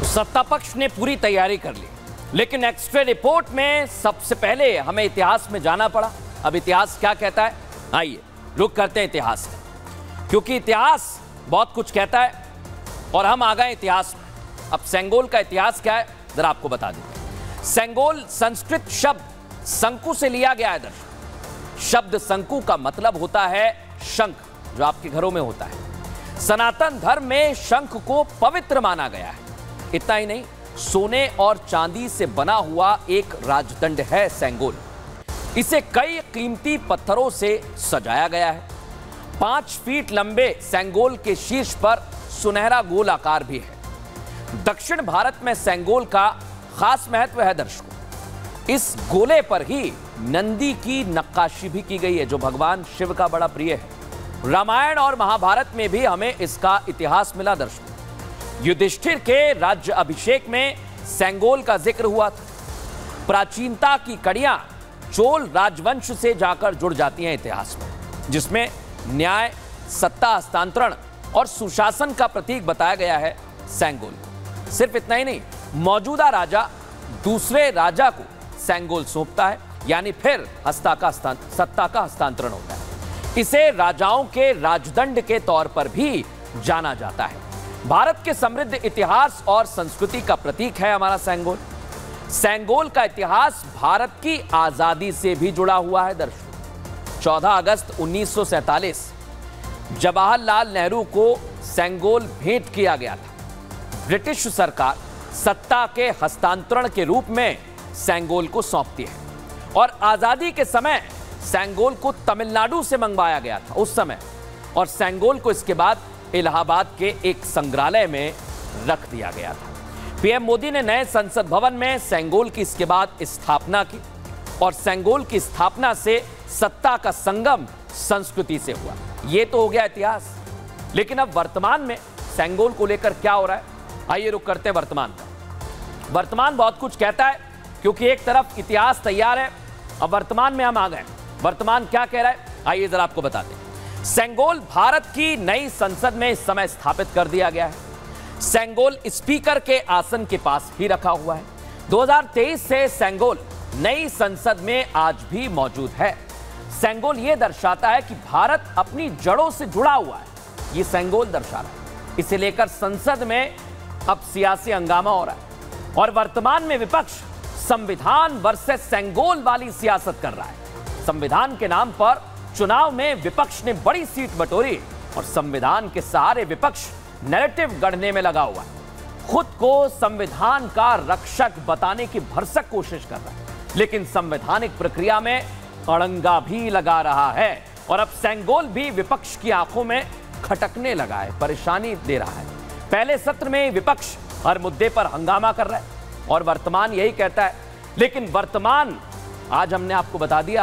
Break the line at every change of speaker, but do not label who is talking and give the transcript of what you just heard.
सत्ता पक्ष ने पूरी तैयारी कर ली, लेकिन एक्स्ट्रा रिपोर्ट में सबसे पहले हमें इतिहास में जाना पड़ा। अब इतिहास क्या कहता है, आइए रुक करते हैं इतिहास में, क्योंकि इतिहास बहुत कुछ कहता है और हम आ गए इतिहास में। अब सेंगोल का इतिहास क्या है जरा आपको बता दें। सेंगोल संस्कृत शब्द शंकु से लिया गया है। दर्शक, शब्द शंकु का मतलब होता है शंख, जो आपके घरों में होता है। सनातन धर्म में शंख को पवित्र माना गया है। इतना ही नहीं, सोने और चांदी से बना हुआ एक राजदंड है सेंगोल। इसे कई कीमती पत्थरों से सजाया गया है। 5 फीट लंबे सेंगोल के शीर्ष पर सुनहरा गोल आकार भी है। दक्षिण भारत में सेंगोल का खास महत्व है दर्शकों। इस गोले पर ही नंदी की नक्काशी भी की गई है, जो भगवान शिव का बड़ा प्रिय है। रामायण और महाभारत में भी हमें इसका इतिहास मिला दर्शकों। युधिष्ठिर के राज्य अभिषेक में सेंगोल का जिक्र हुआ था। प्राचीनता की कड़ियां चोल राजवंश से जाकर जुड़ जाती हैं इतिहास में, जिसमें न्याय, सत्ता हस्तांतरण और सुशासन का प्रतीक बताया गया है सेंगोल। सिर्फ इतना ही नहीं, मौजूदा राजा दूसरे राजा को सेंगोल सौंपता है, यानी फिर सत्ता का हस्तांतरण होता है। इसे राजाओं के राजदंड के तौर पर भी जाना जाता है। भारत के समृद्ध इतिहास और संस्कृति का प्रतीक है हमारा सेंगोल। सेंगोल का इतिहास भारत की आजादी से भी जुड़ा हुआ है दर्शकों। 14 अगस्त 1947 जवाहरलाल नेहरू को सेंगोल भेंट किया गया था। ब्रिटिश सरकार सत्ता के हस्तांतरण के रूप में सेंगोल को सौंपती है और आजादी के समय सेंगोल को तमिलनाडु से मंगवाया गया था उस समय, और सेंगोल को इसके बाद इलाहाबाद के एक संग्रहालय में रख दिया गया था। पीएम मोदी ने नए संसद भवन में सेंगोल की इसके बाद स्थापना की और सेंगोल की स्थापना से सत्ता का संगम संस्कृति से हुआ। यह तो हो गया इतिहास, लेकिन अब वर्तमान में सेंगोल को लेकर क्या हो रहा है, आइए रुक करते हैं वर्तमान का। वर्तमान बहुत कुछ कहता है, क्योंकि एक तरफ इतिहास तैयार है, अब वर्तमान में हम आ गए। वर्तमान क्या कह रहा है, आइए जरा आपको बताते हैं। सेंगोल भारत की नई संसद में इस समय स्थापित कर दिया गया है। सेंगोल स्पीकर के आसन के पास ही रखा हुआ है। 2023 से सेंगोल नई संसद में आज भी मौजूद है। सेंगोल यह दर्शाता है कि भारत अपनी जड़ों से जुड़ा हुआ है। यह सेंगोल दर्शा रहा है। इसे लेकर संसद में अब सियासी हंगामा हो रहा है और वर्तमान में विपक्ष संविधान वर्सेस सेंगोल वाली सियासत कर रहा है। संविधान के नाम पर चुनाव में विपक्ष ने बड़ी सीट बटोरी और संविधान के सहारे विपक्ष नैरेटिव गढ़ने में लगा हुआ है। खुद को संविधान का रक्षक बताने की भरसक कोशिश कर रहा है, लेकिन संवैधानिक प्रक्रिया में अड़ंगा भी लगा रहा है और अब सेंगोल भी विपक्ष की आंखों में खटकने लगा है, परेशानी दे रहा है। पहले सत्र में विपक्ष हर मुद्दे पर हंगामा कर रहा है और वर्तमान यही कहता है, लेकिन वर्तमान आज हमने आपको बता दिया